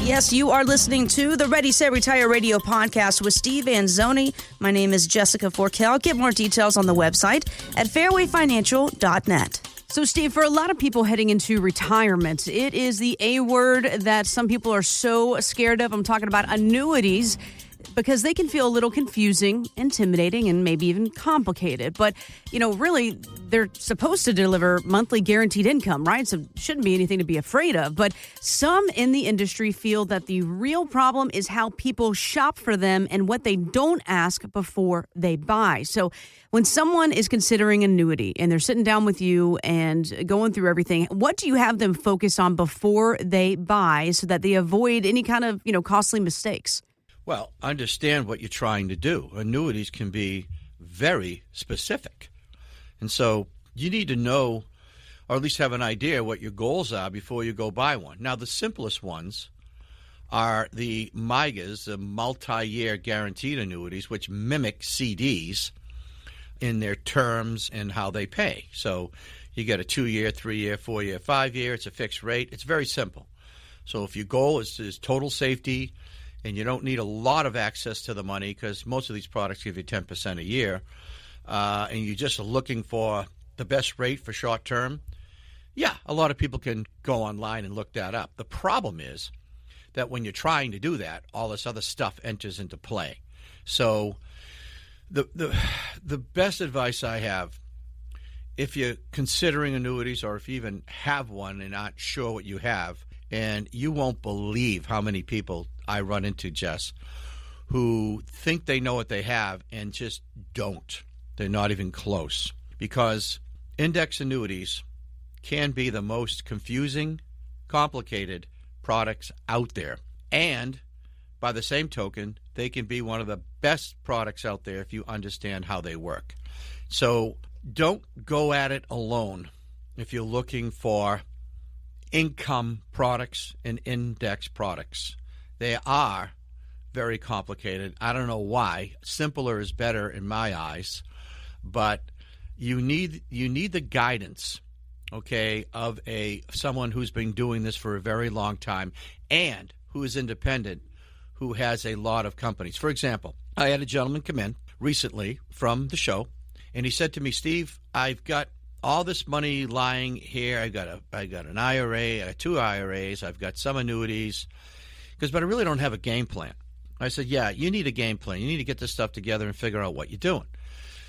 Yes, you are listening to the Ready, Set, Retire radio podcast with Steve Anzuoni. My name is Jessica Forkel. Get more details on the website at fairwayfinancial.net. So, Steve, for a lot of people heading into retirement, it is the A word that some people are so scared of. I'm talking about annuities, because they can feel a little confusing, intimidating, and maybe even complicated. But, really, they're supposed to deliver monthly guaranteed income, right? So shouldn't be anything to be afraid of. But some in the industry feel that the real problem is how people shop for them and what they don't ask before they buy. So when someone is considering annuity and they're sitting down with you and going through everything, what do you have them focus on before they buy so that they avoid any kind of, costly mistakes? Well, understand what you're trying to do. Annuities can be very specific. And so you need to know, or at least have an idea what your goals are before you go buy one. Now, the simplest ones are the MIGAs, the multi-year guaranteed annuities, which mimic CDs in their terms and how they pay. So you get a 2-year, 3-year, 4-year, 5-year. It's a fixed rate. It's very simple. So if your goal is total safety, and you don't need a lot of access to the money because most of these products give you 10% a year, and you're just looking for the best rate for short term, yeah, a lot of people can go online and look that up. The problem is that when you're trying to do that, all this other stuff enters into play. So the best advice I have, if you're considering annuities or if you even have one and not sure what you have, and you won't believe how many people I run into, Jess, who think they know what they have and just don't. They're not even close. Because index annuities can be the most confusing, complicated products out there. And by the same token, they can be one of the best products out there if you understand how they work. So don't go at it alone if you're looking for income products and index products. They are very complicated. I don't know why. Simpler is better in my eyes, but you need the guidance, okay, of someone who's been doing this for a very long time and who is independent, who has a lot of companies. For example, I had a gentleman come in recently from the show, and he said to me, Steve, I've got all this money lying here. I got an IRA, I got 2 IRAs, I've got some annuities, but I really don't have a game plan. I said, yeah, you need a game plan. You need to get this stuff together and figure out what you're doing.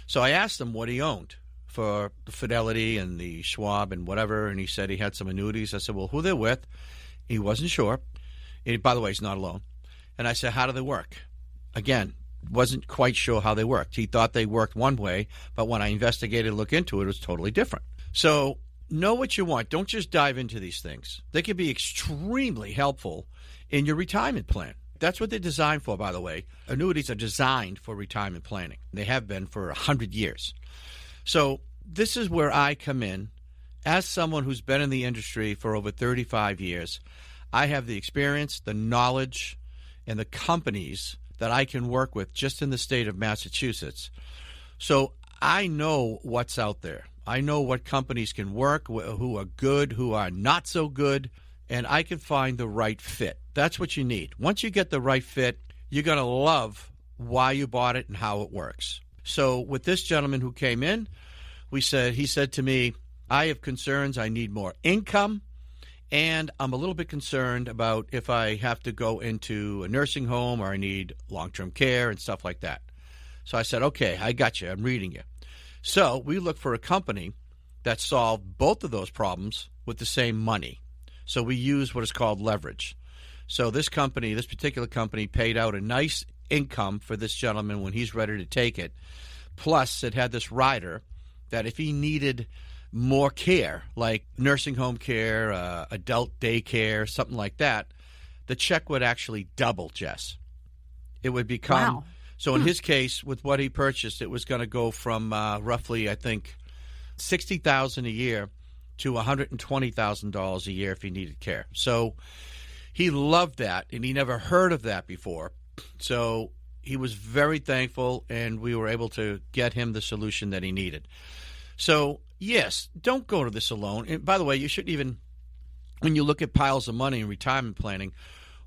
So I asked him what he owned for the Fidelity and the Schwab and whatever, and he said he had some annuities. I said, well, who they're with? He wasn't sure. And by the way, he's not alone. And I said, how do they work? Again, wasn't quite sure how they worked. He thought they worked one way, but when I investigated and looked into it, it was totally different. So know what you want. Don't just dive into these things. They can be extremely helpful in your retirement plan. That's what they're designed for, by the way. Annuities are designed for retirement planning. They have been for 100 years. So this is where I come in. As someone who's been in the industry for over 35 years, I have the experience, the knowledge, and the companies that I can work with just in the state of Massachusetts. So I know what's out there. I know what companies can work, who are good, who are not so good, and I can find the right fit. That's what you need. Once you get the right fit, you're going to love why you bought it and how it works. So with this gentleman who came in, he said to me, I have concerns. I need more income, and I'm a little bit concerned about if I have to go into a nursing home or I need long-term care and stuff like that. So I said, okay, I got you. I'm reading you. So we looked for a company that solved both of those problems with the same money. So we use what is called leverage. So this particular company paid out a nice income for this gentleman when he's ready to take it. Plus, it had this rider that if he needed more care, like nursing home care, adult daycare, something like that, the check would actually double, Jess. It would become... Wow. So in his case, with what he purchased, it was going to go from roughly, I think, $60,000 a year to $120,000 a year if he needed care. So he loved that, and he never heard of that before. So he was very thankful, and we were able to get him the solution that he needed. So, yes, don't go to this alone. And by the way, you shouldn't even, when you look at piles of money in retirement planning,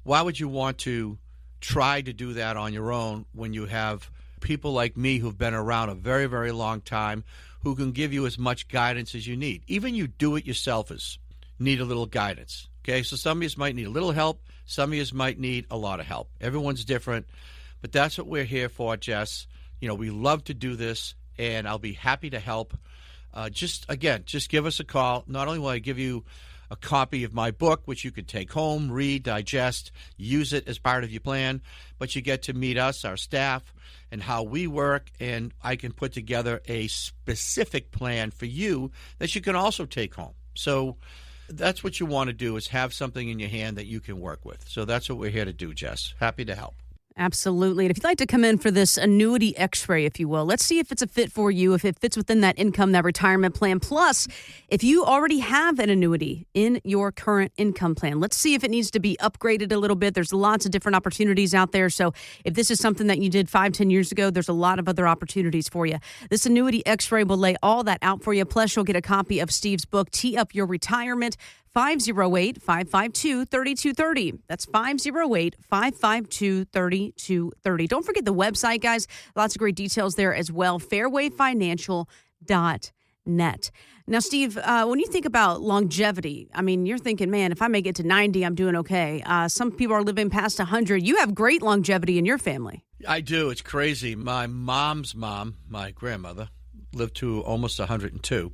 why would you want to try to do that on your own when you have people like me who've been around a very, very long time who can give you as much guidance as you need? Even you do-it-yourselfers need a little guidance, okay? So some of you might need a little help. Some of you might need a lot of help. Everyone's different, but that's what we're here for, Jess. We love to do this, and I'll be happy to help. Just give us a call. Not only will I give you a copy of my book, which you could take home, read, digest, use it as part of your plan, but you get to meet us, our staff, and how we work, and I can put together a specific plan for you that you can also take home. So that's what you want to do, is have something in your hand that you can work with. So that's what we're here to do, Jess. Happy to help. Absolutely. And if you'd like to come in for this annuity x-ray, if you will, let's see if it's a fit for you, if it fits within that income, that retirement plan. Plus, if you already have an annuity in your current income plan, let's see if it needs to be upgraded a little bit. There's lots of different opportunities out there. So if this is something that you did 5-10 years ago, there's a lot of other opportunities for you. This annuity x-ray will lay all that out for you. Plus, you'll get a copy of Steve's book, Tee Up Your Retirement. 508-552-3230. That's 508-552-3230. Don't forget the website, guys. Lots of great details there as well. fairwayfinancial.net. Now, Steve, when you think about longevity, I mean, you're thinking, man, if I make it to 90, I'm doing okay. Some people are living past 100. You have great longevity in your family. I do. It's crazy. My mom's mom, my grandmother, lived to almost 102.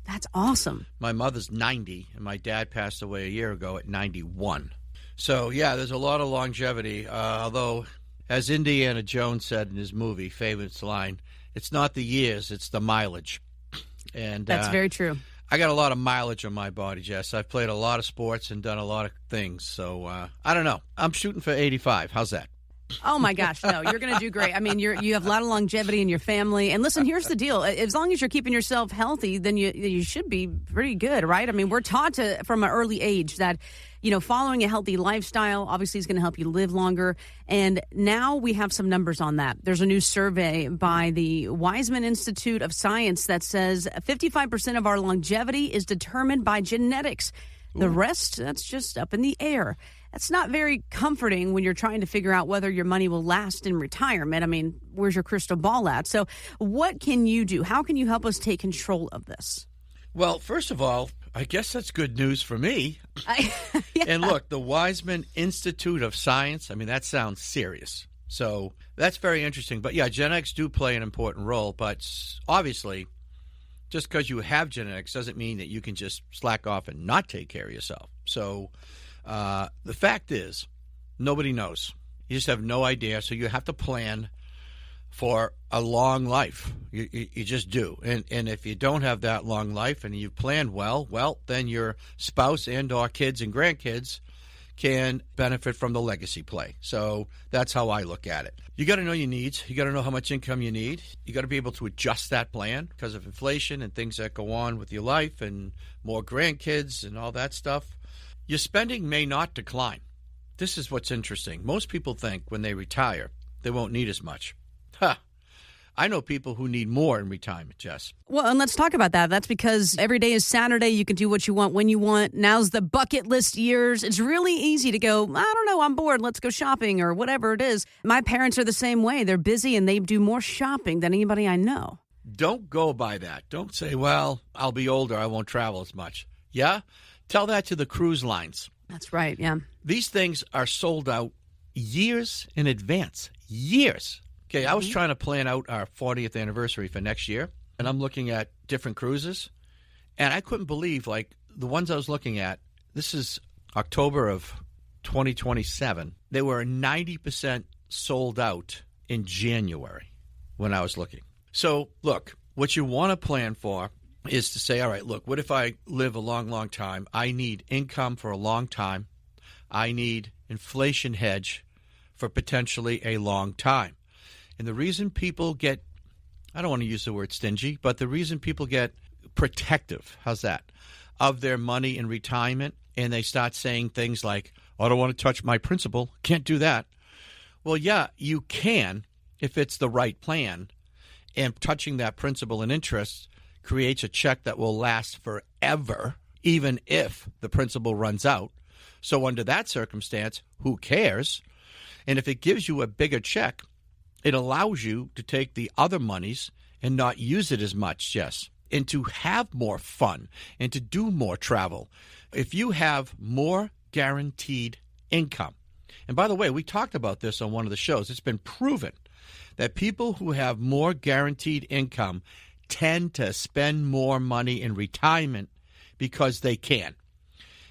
That's awesome. My mother's 90, and my dad passed away a year ago at 91. So, yeah, there's a lot of longevity, although, as Indiana Jones said in his movie, famous line, it's not the years, it's the mileage. And that's very true. I got a lot of mileage on my body, Jess. I've played a lot of sports and done a lot of things. So, I don't know. I'm shooting for 85. How's that? Oh, my gosh. No, you're going to do great. I mean, you have a lot of longevity in your family. And listen, here's the deal. As long as you're keeping yourself healthy, then you should be pretty good, right? I mean, we're taught from an early age that, following a healthy lifestyle obviously is going to help you live longer. And now we have some numbers on that. There's a new survey by the Weizmann Institute of Science that says 55% of our longevity is determined by genetics. The rest, that's just up in the air. That's not very comforting when you're trying to figure out whether your money will last in retirement. I mean, where's your crystal ball at? So what can you do? How can you help us take control of this? Well, first of all, I guess that's good news for me. Yeah. And look, the Weizmann Institute of Science, I mean, that sounds serious. So that's very interesting. But yeah, genetics do play an important role. But obviously, just because you have genetics doesn't mean that you can just slack off and not take care of yourself. So the fact is, nobody knows. You just have no idea. So you have to plan for a long life. You just do. And if you don't have that long life and you've planned well, then your spouse and or kids and grandkids can benefit from the legacy play. So that's how I look at it. You got to know your needs. You got to know how much income you need. You got to be able to adjust that plan because of inflation and things that go on with your life and more grandkids and all that stuff. Your spending may not decline. This is what's interesting. Most people think when they retire, they won't need as much. I know people who need more in retirement, Jess. Well, and let's talk about that. That's because every day is Saturday. You can do what you want when you want. Now's the bucket list years. It's really easy to go, I don't know, I'm bored. Let's go shopping or whatever it is. My parents are the same way. They're busy and they do more shopping than anybody I know. Don't go by that. Don't say, well, I'll be older. I won't travel as much. Yeah? Tell that to the cruise lines. That's right, yeah. These things are sold out years in advance. Years. Okay, I was trying to plan out our 40th anniversary for next year, and I'm looking at different cruises, and I couldn't believe, like, the ones I was looking at, this is October of 2027. They were 90% sold out in January when I was looking. So, look, what you want to plan for is to say, all right, look, what if I live a long, long time? I need income for a long time. I need inflation hedge for potentially a long time. And the reason people get, I don't want to use the word stingy, but the reason people get protective, how's that, of their money in retirement, and they start saying things like, I don't want to touch my principal, can't do that. Well, yeah, you can if it's the right plan, and touching that principal and interest creates a check that will last forever, even if the principal runs out. So under that circumstance, who cares? And if it gives you a bigger check, it allows you to take the other monies and not use it as much, Jess, and to have more fun and to do more travel. If you have more guaranteed income, and by the way, we talked about this on one of the shows. It's been proven that people who have more guaranteed income tend to spend more money in retirement because they can.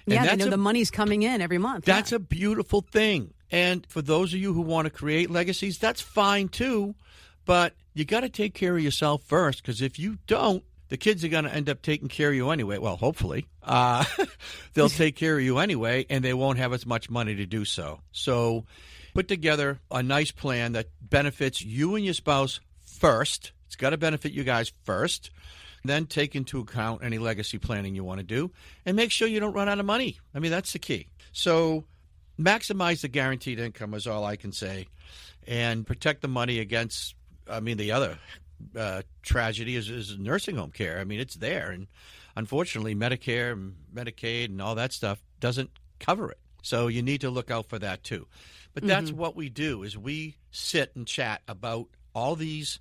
Yeah, they know the money's coming in every month. That's a beautiful thing. And for those of you who want to create legacies, that's fine too. But you got to take care of yourself first, because if you don't, the kids are going to end up taking care of you anyway. Well, hopefully. They'll take care of you anyway, and they won't have as much money to do so. So put together a nice plan that benefits you and your spouse first. It's got to benefit you guys first. Then take into account any legacy planning you want to do, and make sure you don't run out of money. I mean, that's the key. So maximize the guaranteed income is all I can say, and protect the money against, the other tragedy is nursing home care. I mean, it's there, and unfortunately, Medicare and Medicaid and all that stuff doesn't cover it. So you need to look out for that too. But that's what we do, is we sit and chat about all these,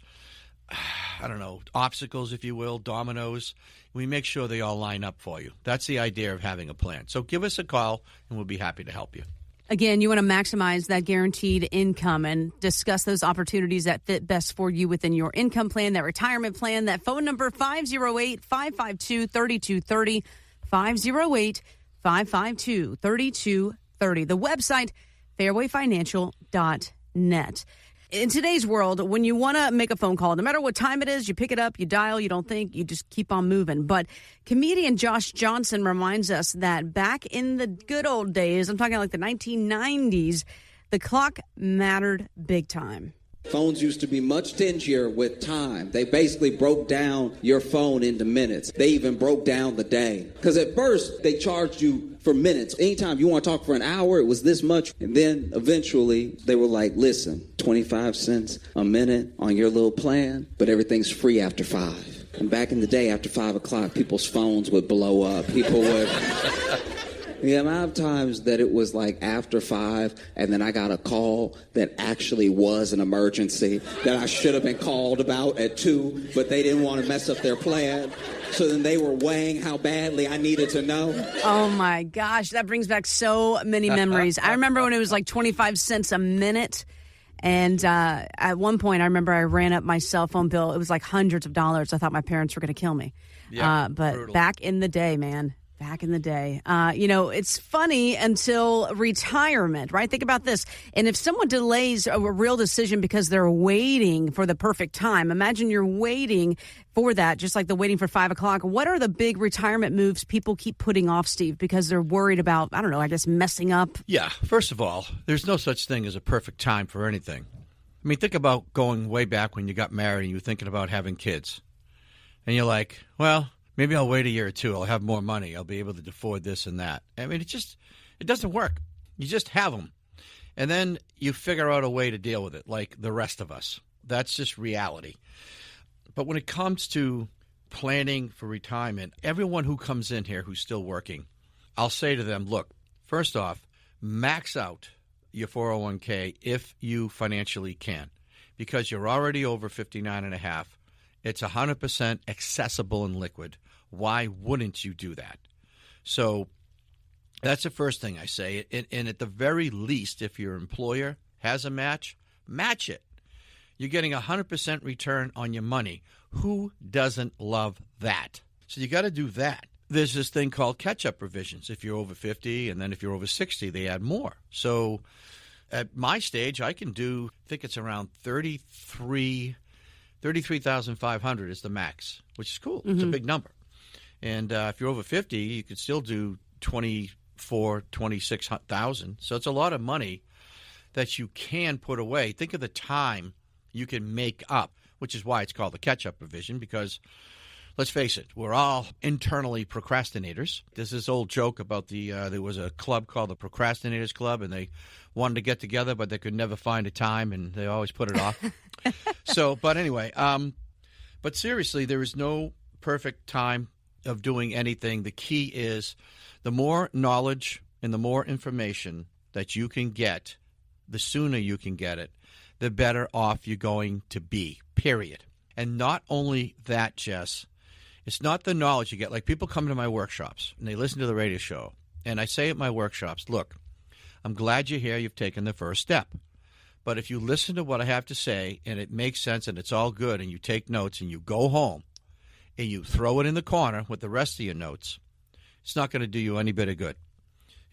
obstacles, if you will, dominoes. We make sure they all line up for you. That's the idea of having a plan. So give us a call, and we'll be happy to help you. Again, you want to maximize that guaranteed income and discuss those opportunities that fit best for you within your income plan, that retirement plan. That phone number, 508-552-3230, 508-552-3230. The website, fairwayfinancial.net. In today's world, when you want to make a phone call, no matter what time it is, you pick it up, you dial, you don't think, you just keep on moving. But comedian Josh Johnson reminds us that back in the good old days, I'm talking like the 1990s, the clock mattered big time. Phones used to be much stingier with time. They basically broke down your phone into minutes. They even broke down the day. Because at first, they charged you for minutes. Anytime you want to talk for an hour, it was this much. And then eventually, they were like, listen, 25 cents a minute on your little plan, but everything's free after 5. And back in the day, after 5 o'clock, people's phones would blow up. People would... The amount of times that it was like after 5, and then I got a call that actually was an emergency that I should have been called about at 2, but they didn't want to mess up their plan. So then they were weighing how badly I needed to know. Oh, my gosh. That brings back so many memories. I remember when it was like 25 cents a minute. And at one point, I remember I ran up my cell phone bill. It was like hundreds of dollars. I thought my parents were going to kill me. Yeah, but brutal. Back in the day, man. Back in the day. It's funny until retirement, right? Think about this. And if someone delays a real decision because they're waiting for the perfect time, imagine you're waiting for that, just like the waiting for 5 o'clock. What are the big retirement moves people keep putting off, Steve, because they're worried about, messing up? Yeah. First of all, there's no such thing as a perfect time for anything. I mean, think about going way back when you got married and you were thinking about having kids. And you're like, well, maybe I'll wait a year or two. I'll have more money. I'll be able to afford this and that. I mean, it doesn't work. You just have them. And then you figure out a way to deal with it, like the rest of us. That's just reality. But when it comes to planning for retirement, everyone who comes in here who's still working, I'll say to them, look, first off, max out your 401k if you financially can, because you're already over 59 and a half. It's 100% accessible and liquid. Why wouldn't you do that? So that's the first thing I say. And at the very least, if your employer has a match it. You're getting 100% return on your money. Who doesn't love that? So you got to do that. There's this thing called catch-up provisions. If you're over 50, and then if you're over 60, they add more. So at my stage, I can do, I think it's around 33,500 is the max, which is cool. It's a big number. And if you're over 50, you could still do 26,000. So it's a lot of money that you can put away. Think of the time you can make up, which is why it's called the catch-up provision, because let's face it, we're all internally procrastinators. There's this old joke about there was a club called the Procrastinators Club, and they wanted to get together, but they could never find a time, and they always put it off. But anyway, but seriously, there is no perfect time of doing anything. The key is the more knowledge And the more information that you can get, the sooner you can get it, the better off you're going to be, period. And not only that, Jess, it's not the knowledge you get. Like, people come to my workshops and they listen to the radio show. And I say at my workshops, look, I'm glad you're here. You've taken the first step. But if you listen to what I have to say and it makes sense and it's all good and you take notes and you go home and you throw it in the corner with the rest of your notes, it's not going to do you any bit of good.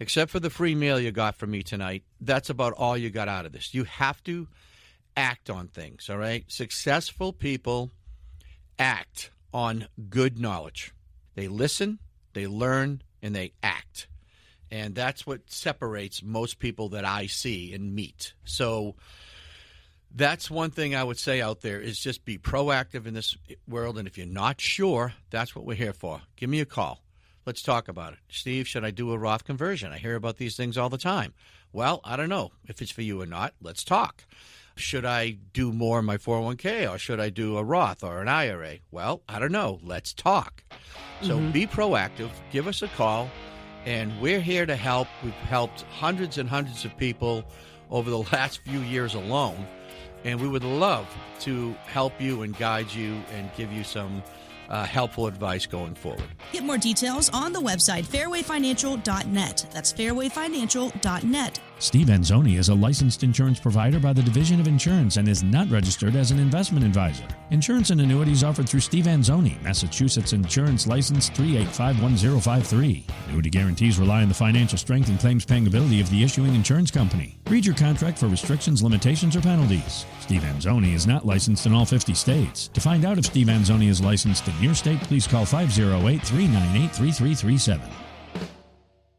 Except for the free meal you got from me tonight, that's about all you got out of this. You have to act on things, all right? Successful people act on good knowledge. They listen, they learn, and they act. And that's what separates most people that I see and meet. So that's one thing I would say out there is just be proactive in this world. And if you're not sure, that's what we're here for. Give me a call. Let's talk about it. Steve, should I do a Roth conversion? I hear about these things all the time. Well, I don't know if it's for you or not. Let's talk. Should I do more in my 401k or should I do a Roth or an IRA? Well, I don't know. Let's talk. So be proactive. Give us a call. And we're here to help. We've helped hundreds and hundreds of people over the last few years alone. And we would love to help you and guide you and give you some helpful advice going forward. Get more details on the website, fairwayfinancial.net. That's fairwayfinancial.net. Steve Anzuoni is a licensed insurance provider by the Division of Insurance and is not registered as an investment advisor. Insurance and annuities offered through Steve Anzuoni, Massachusetts Insurance License 3851053. Annuity guarantees rely on the financial strength and claims paying ability of the issuing insurance company. Read your contract for restrictions, limitations, or penalties. Steve Anzuoni is not licensed in all 50 states. To find out if Steve Anzuoni is licensed in your state, please call 508-398-3337.